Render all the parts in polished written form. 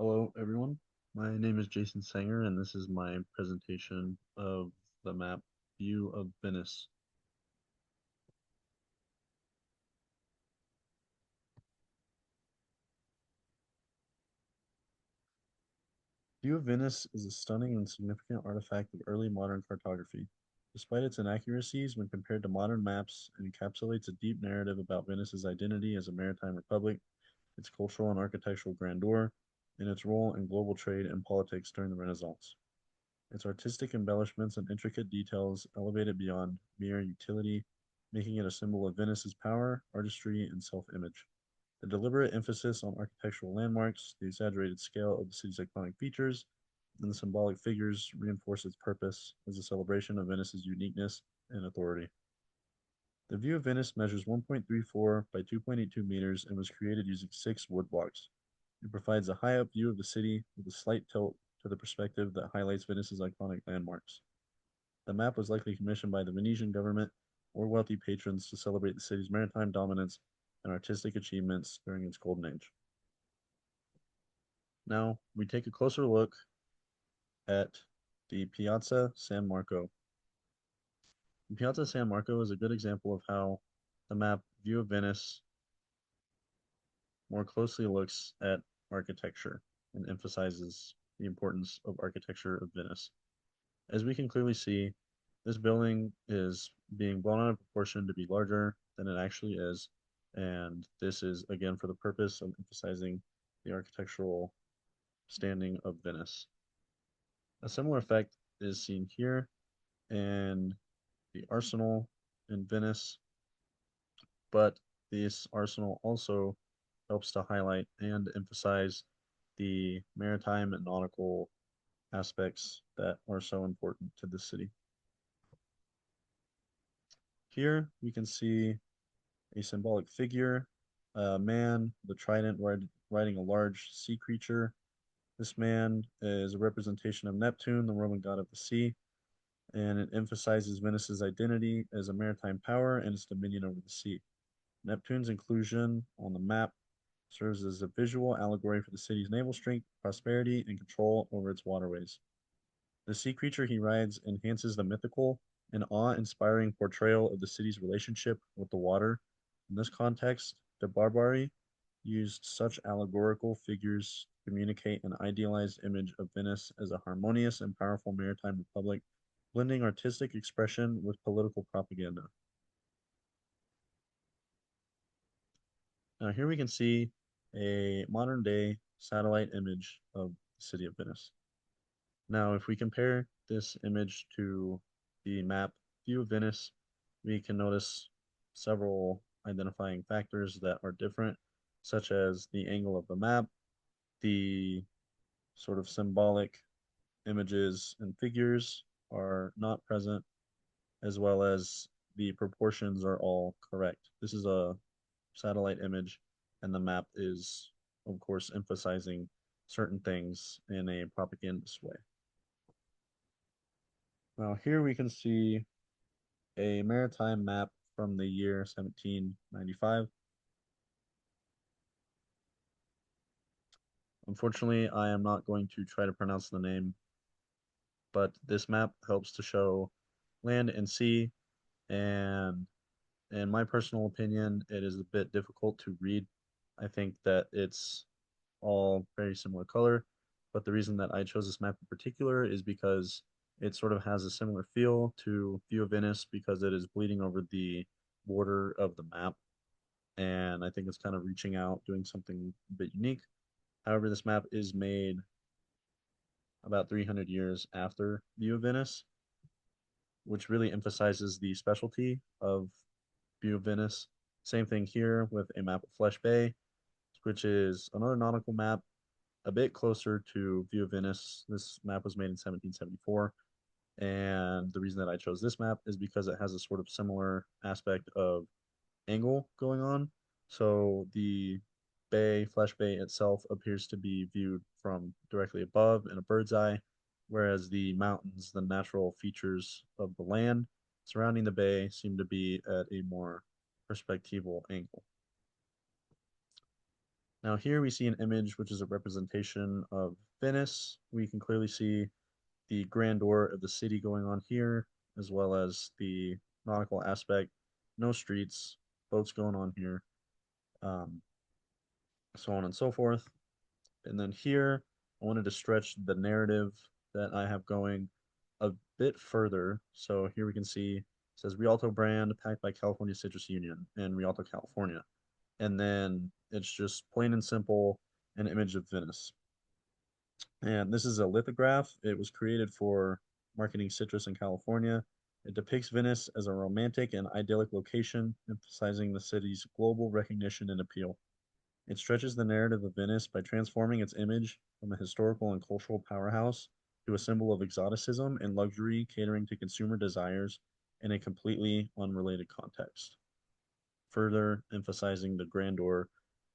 Hello, everyone. My name is Jason Sanger, and this is my presentation of the map View of Venice. View of Venice is a stunning and significant artifact of early modern cartography. Despite its inaccuracies when compared to modern maps, it encapsulates a deep narrative about Venice's identity as a maritime republic, its cultural and architectural grandeur, and its role in global trade and politics during the Renaissance. Its artistic embellishments and intricate details elevate it beyond mere utility, making it a symbol of Venice's power, artistry, and self-image. The deliberate emphasis on architectural landmarks, the exaggerated scale of the city's iconic features, and the symbolic figures reinforce its purpose as a celebration of Venice's uniqueness and authority. The View of Venice measures 1.34 by 2.82 meters and was created using six wood blocks. It provides a high up view of the city with a slight tilt to the perspective that highlights Venice's iconic landmarks. The map was likely commissioned by the Venetian government or wealthy patrons to celebrate the city's maritime dominance and artistic achievements during its golden age. Now, we take a closer look at the Piazza San Marco. The Piazza San Marco is a good example of how the map View of Venice more closely looks at architecture and emphasizes the importance of architecture of Venice. As we can clearly see, this building is being blown out of proportion to be larger than it actually is, and this is again for the purpose of emphasizing the architectural standing of Venice. A similar effect is seen here in the arsenal in Venice, but this arsenal also helps to highlight and emphasize the maritime and nautical aspects that are so important to the city. Here we can see a symbolic figure, a man with a trident riding a large sea creature. This man is a representation of Neptune, the Roman god of the sea, and it emphasizes Venice's identity as a maritime power and its dominion over the sea. Neptune's inclusion on the map serves as a visual allegory for the city's naval strength, prosperity, and control over its waterways. The sea creature he rides enhances the mythical and awe-inspiring portrayal of the city's relationship with the water. In this context, de Barbari used such allegorical figures to communicate an idealized image of Venice as a harmonious and powerful maritime republic, blending artistic expression with political propaganda. Now, here we can see a modern day satellite image of the city of Venice. Now, if we compare this image to the map View of Venice, we can notice several identifying factors that are different, such as the angle of the map, the sort of symbolic images and figures are not present, as well as the proportions are all correct. This is a satellite image, and the map is, of course, emphasizing certain things in a propagandist way. Now, here we can see a maritime map from the year 1795. Unfortunately, I am not going to try to pronounce the name, but this map helps to show land and sea, and in my personal opinion, it is a bit difficult to read. I think that it's all very similar color, but the reason that I chose this map in particular is because it sort of has a similar feel to View of Venice because it is bleeding over the border of the map, and I think it's kind of reaching out, doing something a bit unique. However, this map is made about 300 years after View of Venice, which really emphasizes the specialty of View of Venice. Same thing here with a map of Flesh Bay, which is another nautical map a bit closer to View of Venice. This map was made in 1774. And the reason that I chose this map is because it has a sort of similar aspect of angle going on. So the bay, Flesh Bay itself, appears to be viewed from directly above in a bird's eye, whereas the mountains, the natural features of the land surrounding the bay, seem to be at a more perspectival angle. Now here we see an image which is a representation of Venice. We can clearly see the grandeur of the city going on here, as well as the nautical aspect. No streets, boats going on here, um, so on and so forth. And then here, I wanted to stretch the narrative that I have going a bit further. So here we can see it says Rialto brand packed by California Citrus Union in Rialto, California. And then it's just plain and simple an image of Venice. And this is a lithograph. It was created for marketing citrus in California. It depicts Venice as a romantic and idyllic location, emphasizing the city's global recognition and appeal. It stretches the narrative of Venice by transforming its image from a historical and cultural powerhouse to a symbol of exoticism and luxury, catering to consumer desires in a completely unrelated context, further emphasizing the grandeur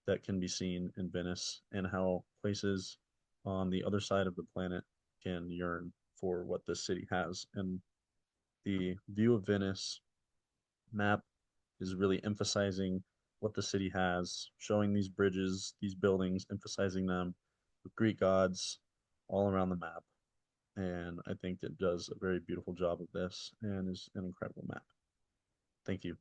that can be seen in Venice and how places on the other side of the planet can yearn for what this city has. And the view of Venice map is really emphasizing what the city has, showing these bridges, these buildings, emphasizing them with Greek gods all around the map. And I think it does a very beautiful job of this and is an incredible map. Thank you.